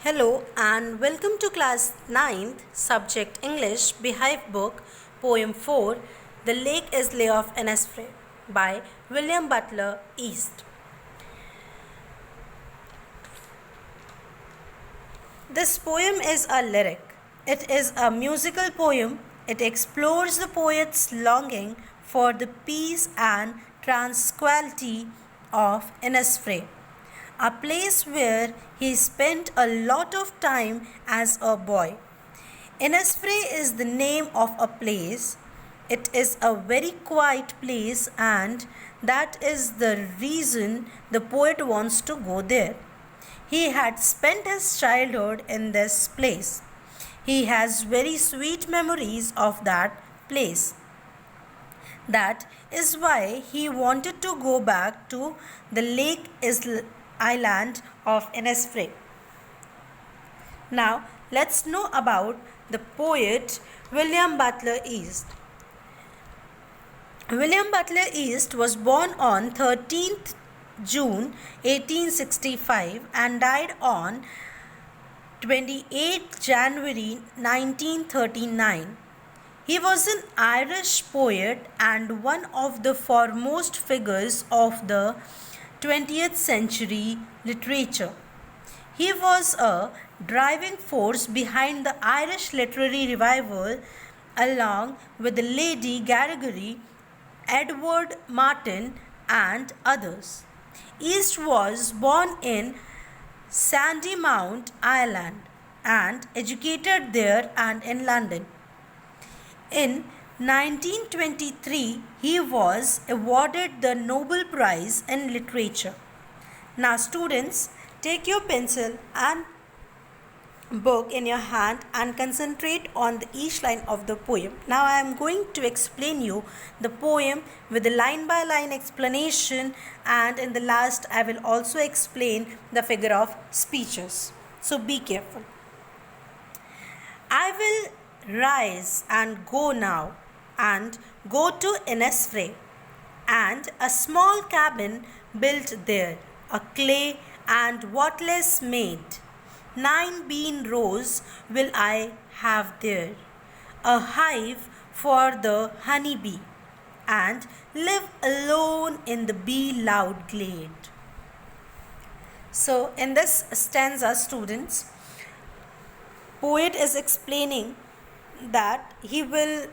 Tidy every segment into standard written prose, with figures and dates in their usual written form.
Hello and welcome to class 9th subject English Beehive book poem 4 The Lake is Lay of Innisfree by William Butler Yeats. This poem is a lyric. It is a musical poem. It explores the poet's longing for the peace and tranquility of Innisfree, a place where he spent a lot of time as a boy. Innisfree is the name of a place. It is a very quiet place, and that is the reason the poet wants to go there. He had spent his childhood in this place. He has very sweet memories of that place. That is why he wanted to go back to the island of Innisfree. Now, let's know about the poet William Butler Yeats. William Butler Yeats was born on 13th June 1865 and died on 28th January 1939. He was an Irish poet and one of the foremost figures of the 20th century literature. He was a driving force behind the Irish literary revival along with Lady Gallagher, Edward Martyn and others. Yeats was born in Sandymount, Ireland and educated there and in London. In 1923, he was awarded the Nobel Prize in Literature. Now students, take your pencil and book in your hand and concentrate on each line of the poem. Now I am going to explain you the poem with a line by line explanation, and in the last I will also explain the figure of speeches. So be careful. I will rise and go now and go to Innisfree, and a small cabin built there, a clay and wattless made. 9 bean rows will I have there, a hive for the honey bee, and live alone in the bee loud glade. So in this stanza, students, poet is explaining that he will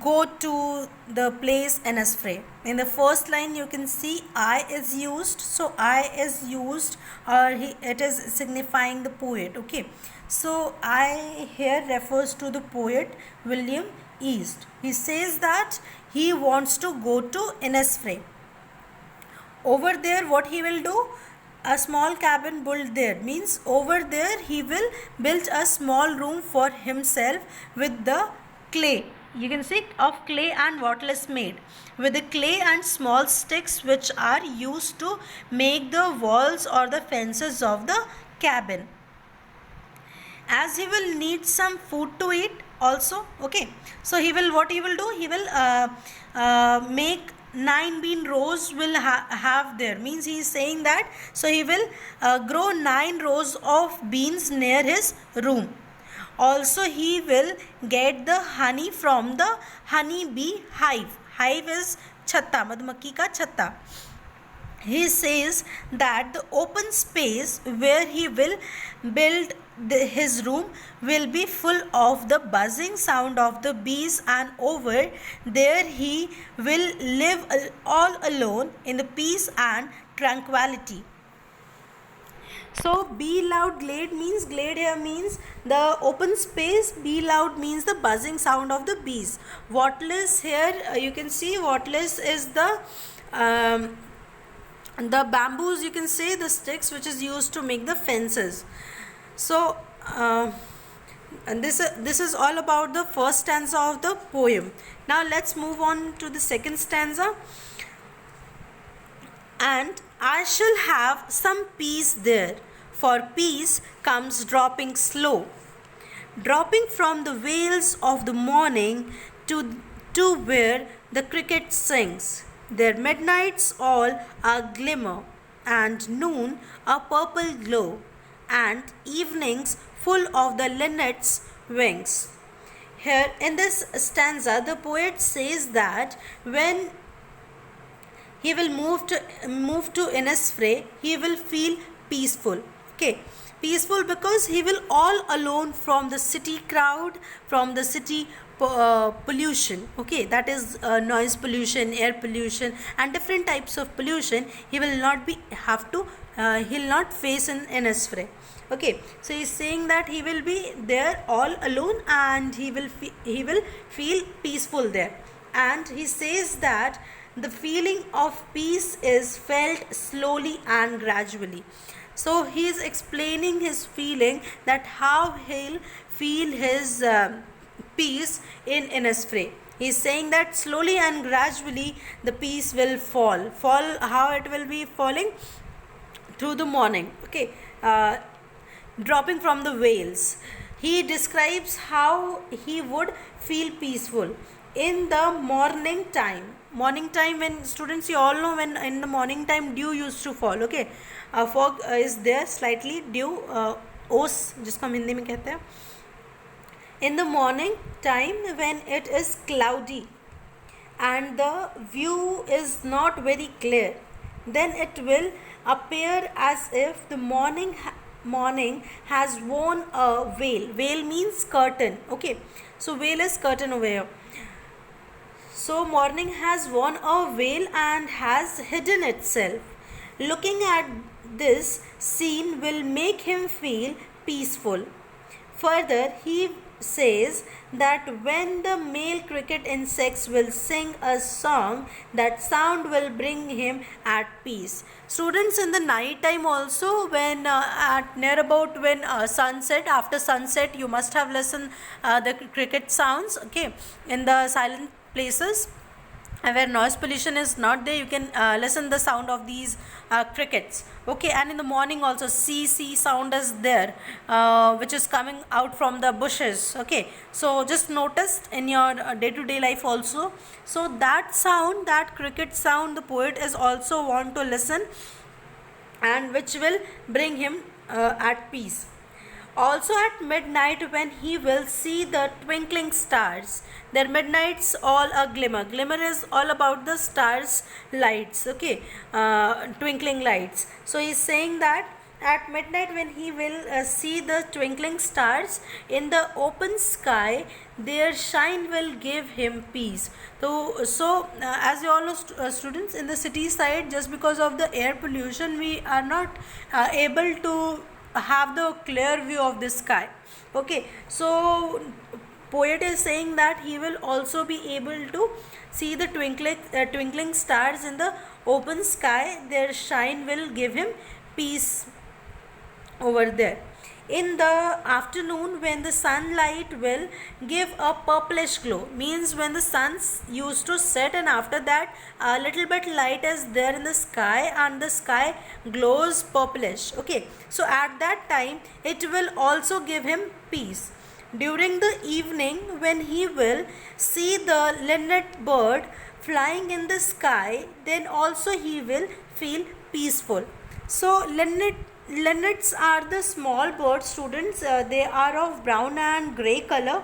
go to the place Innisfree. In the first line you can see I is used. So I is used, or it is signifying the poet. Okay, so I here refers to the poet William Yeats. He says that he wants to go to Innisfree. Over there what he will do? A small cabin built there, means over there he will build a small room for himself with the clay. You can see of clay and wattless made, with the clay and small sticks which are used to make the walls or the fences of the cabin. As he will need some food to eat also. Okay, so he will do, he will make 9 bean rows will have there, means he is saying that, so he will grow 9 rows of beans near his room. Also he will get the honey from the honey bee hive. Hive is chatta, madhumakki ka chatta. He says that the open space where he will build his room will be full of the buzzing sound of the bees, and over there he will live all alone in the peace and tranquility. So bee loud glade means, glade here means the open space, bee loud means the buzzing sound of the bees. Wattless here you can see, wattless is the bamboos, you can say the sticks which is used to make the fences. So and this is all about the first stanza of the poem. Now let's move on to the second stanza. And I shall have some peace there, for peace comes dropping slow, dropping from the vales of the morning to where the cricket sings. Their midnights all a glimmer, and noon a purple glow, and evenings full of the linnet's wings. Here in this stanza, the poet says that when he will move to Innisfree, he will feel peaceful. Okay, peaceful because he will all alone from the city crowd, from the city pollution. Okay, that is noise pollution, air pollution, and different types of pollution. He will not be have to. He'll not face in Innisfree. Okay, so he's saying that he will be there all alone, and he will feel peaceful there. And he says that the feeling of peace is felt slowly and gradually. So he is explaining his feeling, that how he'll feel his peace in Innisfree. He is saying that slowly and gradually the peace will fall. How it will be falling? Through the morning. Okay, dropping from the veils. He describes how he would feel peaceful in the morning time. Morning time, when students, you all know, when in the morning time dew used to fall. Okay, fog is there slightly, dew, ओस जिसको हम हिंदी में कहते हैं. In the morning time when it is cloudy and the view is not very clear, then it will appear as if the morning has worn a veil. Veil means curtain. Okay, so veil is curtain over here. So morning has worn a veil and has hidden itself. Looking at this scene will make him feel peaceful. Further, he says that when the male cricket insects will sing a song, that sound will bring him at peace. Students, in the night time also, when at near about when sunset, after sunset, you must have listened the cricket sounds. Okay, in the silent places where noise pollution is not there, you can listen the sound of these crickets. Okay, and in the morning also see sound is there, which is coming out from the bushes. Okay, so just notice in your day-to-day life also. So that sound, that cricket sound, the poet is also want to listen, and which will bring him at peace. Also at midnight, when he will see the twinkling stars, their midnights all a glimmer. Glimmer is all about the stars lights. Okay, twinkling lights. So he is saying that at midnight, when he will see the twinkling stars in the open sky, their shine will give him peace. So as you all know, students, in the city side, just because of the air pollution, we are not able to have the clear view of the sky. Okay, so poet is saying that he will also be able to see the twinkling stars in the open sky. Their shine will give him peace over there. In the afternoon, when the sunlight will give a purplish glow, means when the sun used to set, and after that a little bit light is there in the sky and the sky glows purplish. Okay, so at that time it will also give him peace. During the evening, when he will see the linnet bird flying in the sky, then also he will feel peaceful. So linnets are the small birds, students. They are of brown and grey color,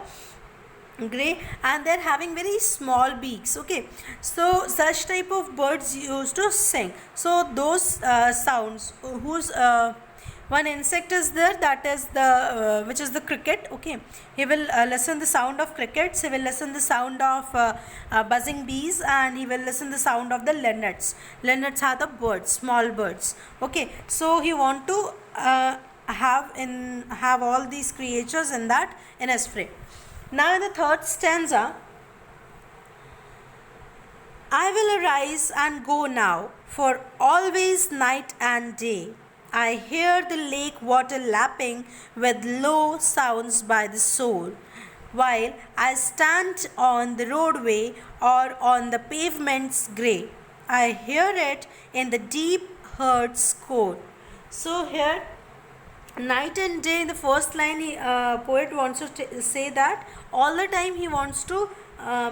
and they're having very small beaks. Okay, so such type of birds used to sing. So those sounds, whose one insect is there, that is the which is the cricket. Okay, he will listen the sound of crickets, he will listen the sound of buzzing bees, and he will listen the sound of the linnets. Linnets are the birds, small birds. Okay, so he want to have all these creatures in that Innisfree. Now in the third stanza, I will arise and go now, for always night and day I hear the lake water lapping with low sounds by the shore, while I stand on the roadway or on the pavement's grey. I hear it in the deep heart's core. So here, night and day, in the first line, poet wants to say that all the time he wants to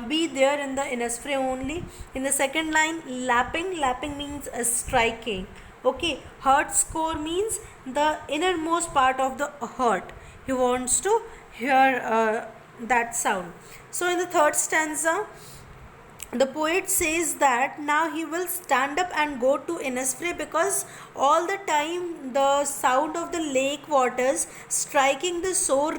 be there in the Innisfree only. In the second line, lapping means striking. Okay, heart score means the innermost part of the heart. He wants to hear that sound. So in the third stanza, the poet says that now he will stand up and go to Innisfree, because all the time the sound of the lake waters striking the shore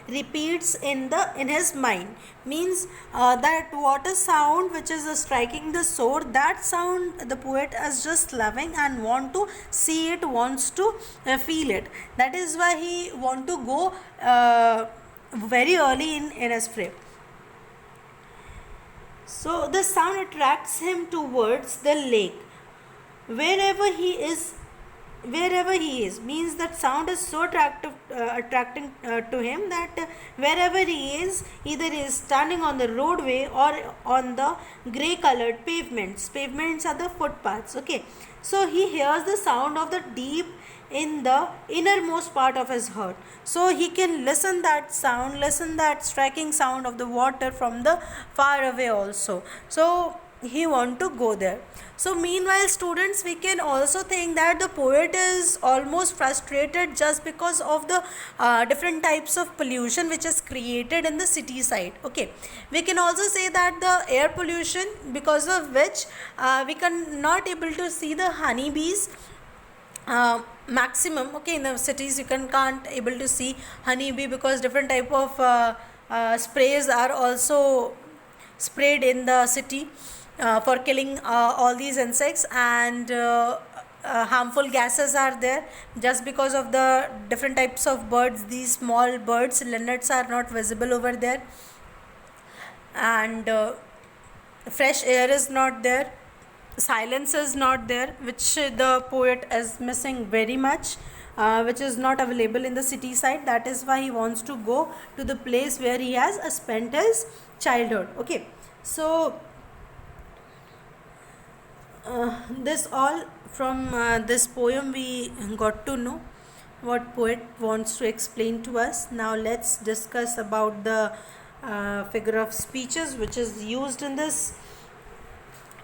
repeats in his mind. Means that water sound which is striking the shore, that sound the poet is just loving and want to see it, wants to feel it. That is why he want to go very early in Innisfree. So the sound attracts him towards the lake. Wherever he is, wherever he is, means that sound is so attracting to him that wherever he is, either he is standing on the roadway or on the grey colored pavements are the footpaths. Okay, so he hears the sound of the deep in the innermost part of his heart, so he can listen that sound, listen that striking sound of the water from the far away also. So he want to go there. So meanwhile, students, we can also think that the poet is almost frustrated just because of the different types of pollution which is created in the city side. Okay, we can also say that the air pollution, because of which we can not able to see the honeybees maximum. Okay, in the cities you can't able to see honeybee, because different type of sprays are also sprayed in the city for killing all these insects, and harmful gases are there just because of the different types of birds. These small birds, linnets, are not visible over there, and fresh air is not there, silence is not there, which the poet is missing very much, which is not available in the city side. That is why he wants to go to the place where he has spent his childhood. Okay, so this all from this poem we got to know what poet wants to explain to us. Now let's discuss about the figure of speeches which is used in this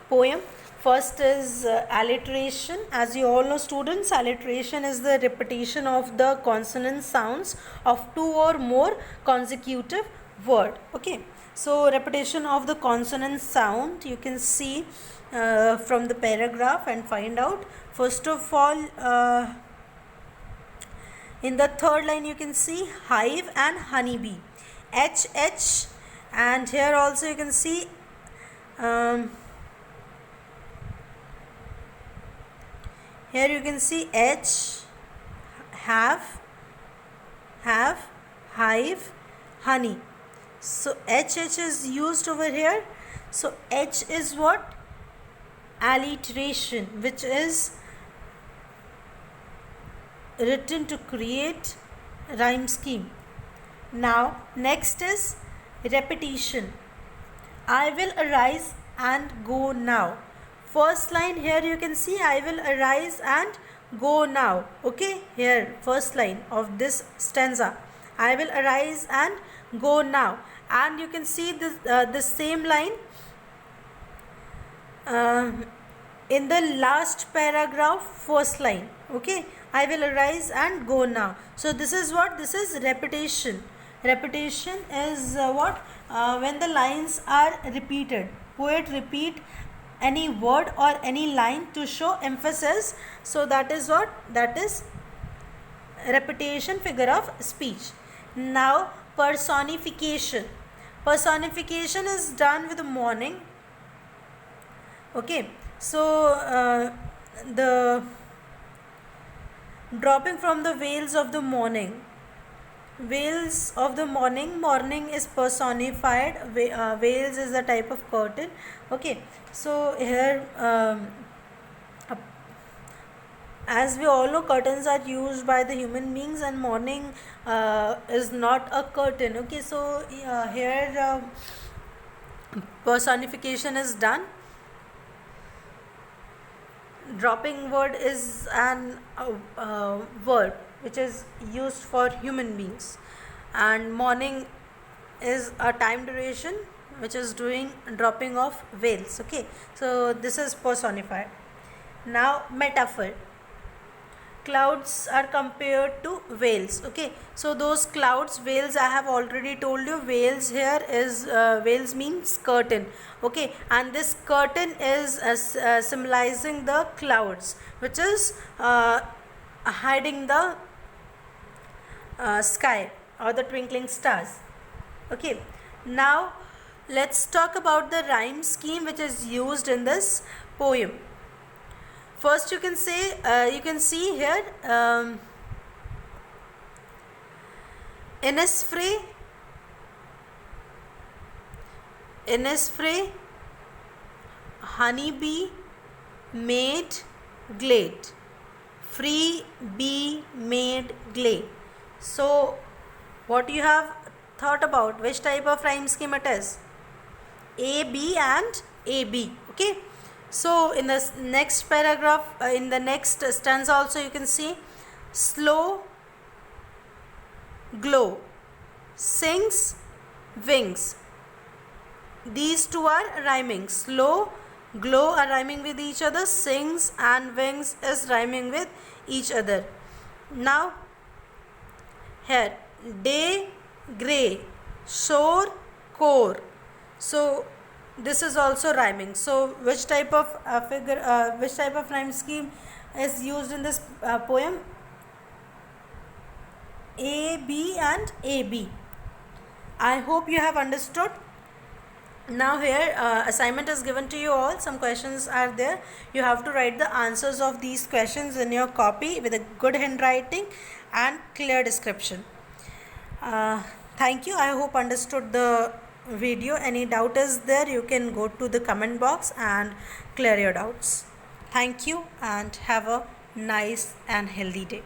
poem. First is alliteration. As you all know, students, alliteration is the repetition of the consonant sounds of two or more consecutive word. Okay, so repetition of the consonant sound, you can see from the paragraph and find out. First of all, in the third line you can see hive and honeybee, H, and here also you can see here you can see H, have, hive, honey. So H is used over here. So H is what? Alliteration, which is written to create rhyme scheme. Now next is repetition. I will arise and go now. First line, here you can see I will arise and go now. Okay, here first line of this stanza, I will arise and go now. And you can see this same line in the last paragraph, first line. Okay, I will arise and go now. So this is what? This is repetition. Repetition is what? When the lines are repeated. Poet repeat any word or any line to show emphasis. So that is what? That is repetition, figure of speech. Now personification. Personification is done with the morning. Okay, so the dropping from the veils of the morning. Veils of the morning, morning is personified. Veils is a type of curtain. Okay, so here as we all know, curtains are used by the human beings, and morning is not a curtain. Okay, so here personification is done. Dropping word is an word which is used for human beings, and morning is a time duration which is doing dropping of veils. Okay, so this is personified. Now metaphor. Clouds are compared to veils. Okay, so those clouds, veils, I have already told you, veils here is veils means curtain. Okay, and this curtain is symbolizing the clouds, which is hiding the sky or the twinkling stars. Okay, now let's talk about the rhyme scheme which is used in this poem. First, you can see here, Innisfree, honeybee made glade, free bee made glade. So, what you have thought about, which type of rhyme scheme it is? A, B and A, B. Okay. So, in the next paragraph, in the next stanza also you can see, slow glow, sings wings. These two are rhyming. Slow, glow are rhyming with each other. Sings and wings is rhyming with each other. Now, here, day, grey, shore, core. So, this is also rhyming. So, which type of which type of rhyme scheme is used in this poem? A, B and A, B. I hope you have understood. Now here assignment is given to you all. Some questions are there. You have to write the answers of these questions in your copy with a good handwriting and clear description. Thank you. I hope understood the video. Any doubt is there, you can go to the comment box and clear your doubts. Thank you and have a nice and healthy day.